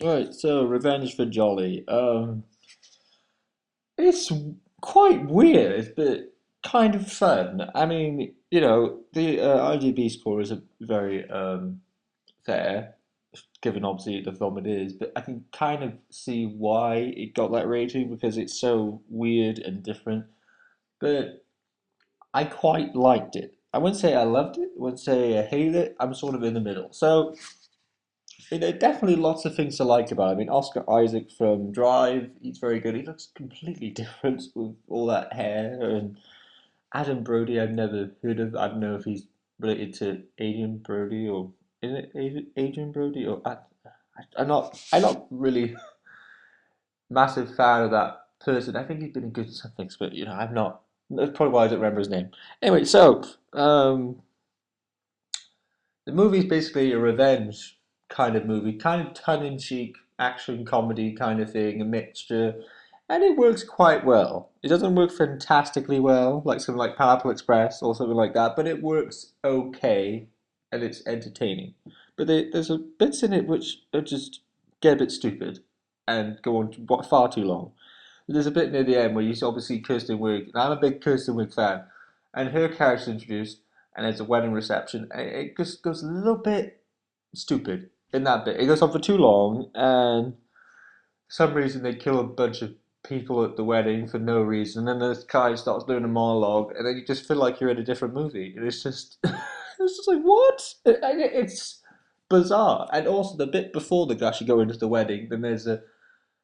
Right, so Revenge for Jolly. It's quite weird, but kind of fun. I mean, the IMDb score is a very fair, given obviously the film it is, but I can kind of see why it got that rating because it's so weird and different. But I quite liked it. I wouldn't say I loved it, I wouldn't say I hated it. I'm sort of in the middle. So definitely lots of things to like about it. I mean, Oscar Isaac from Drive, he's very good. He looks completely different with all that hair. And Adam Brody, I've never heard of. I don't know if he's related to Adrian Brody or is it Adrian Brody or I'm not really massive fan of that person. I think he's been in good some things, but I'm not. That's probably why I don't remember his name. Anyway, so um, the movie's basically a revenge kind of movie, kind of tongue-in-cheek action comedy kind of thing, a mixture, and it works quite well. It doesn't work fantastically well, like something like Pineapple Express or something like that, but it works okay, and it's entertaining. But there's a bits in it which are just get a bit stupid and go on far too long. There's a bit near the end where you obviously Kirsten Wiig, and I'm a big Kirsten Wiig fan, and her character's introduced, and there's a wedding reception, and it just goes a little bit stupid in that bit. It goes on for too long, and for some reason they kill a bunch of people at the wedding for no reason, and then this guy starts doing a monologue, and then you just feel like you're in a different movie. And it's just, it's just like what? It's bizarre. And also the bit before they actually go into the wedding, then there's a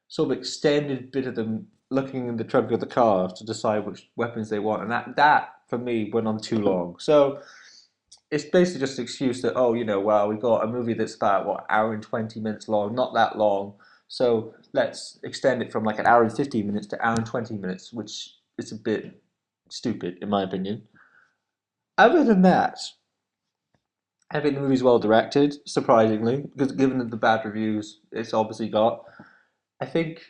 sort of extended bit of them looking in the trunk of the car to decide which weapons they want, and that for me went on too long. So it's basically just an excuse that well we've got a movie that's about what hour and 20 minutes long, not that long, so let's extend it from like an hour and 15 minutes to hour and 20 minutes, which is a bit stupid in my opinion. Other than that, I think the movie's well directed, surprisingly, because given the bad reviews it's obviously got. I think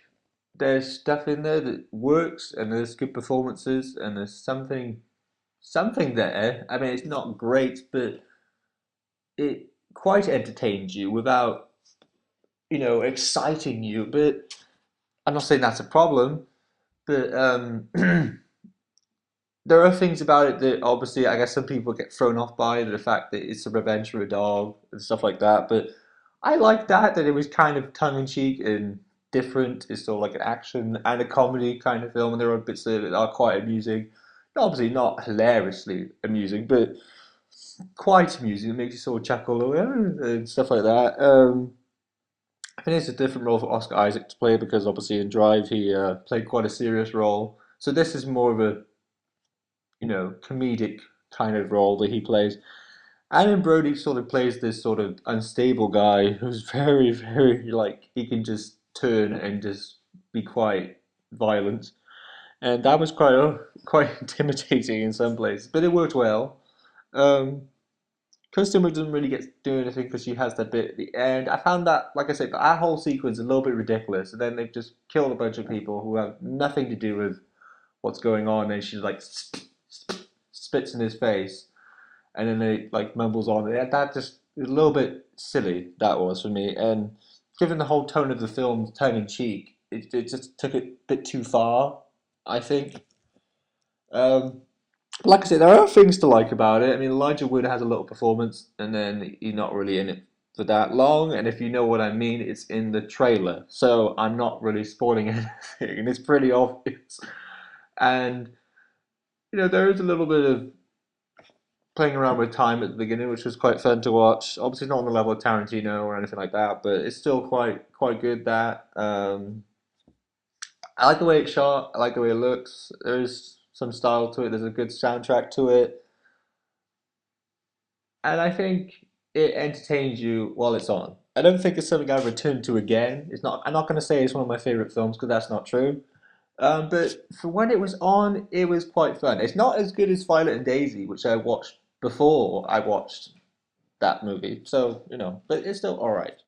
there's stuff in there that works, and there's good performances, and there's something there. I mean, it's not great, but it quite entertains you without exciting you. But I'm not saying that's a problem, but there are things about it that obviously I guess some people get thrown off by the fact that it's a revenge for a dog and stuff like that. But I like that it was kind of tongue in cheek and different. It's sort of like an action and a comedy kind of film, and there are bits that are quite amusing. Obviously not hilariously amusing, but quite amusing. It makes you sort of chuckle and stuff like that. I think it's a different role for Oscar Isaac to play because obviously in Drive he played quite a serious role. So this is more of a comedic kind of role that he plays. Adam Brody sort of plays this sort of unstable guy who's very, very like he can just turn and just be quite violent, and that was quite intimidating in some places, but it worked well. Um, Kirsten Wiig doesn't really get to do anything because she has that bit at the end. I found that, like I said, that whole sequence a little bit ridiculous, and then they've just killed a bunch of people who have nothing to do with what's going on, and she like spits in his face, and then they like mumbles on. That just a little bit silly. That was for me, and given the whole tone of the film, tongue in cheek, it just took it a bit too far. I think. Um, like I said, there are things to like about it. I mean, Elijah Wood has a little performance, and then he's not really in it for that long. And if you know what I mean, it's in the trailer, so I'm not really spoiling anything, and it's pretty obvious. And there is a little bit of playing around with time at the beginning, which was quite fun to watch. Obviously, not on the level of Tarantino or anything like that, but it's still quite good. That I like the way it's shot. I like the way it looks. There's some style to it. There's a good soundtrack to it. And I think it entertains you while it's on. I don't think it's something I return to again. It's not. I'm not going to say it's one of my favorite films because that's not true. But for when it was on, it was quite fun. It's not as good as Violet and Daisy, which I watched before I watched that movie. So but it's still all right.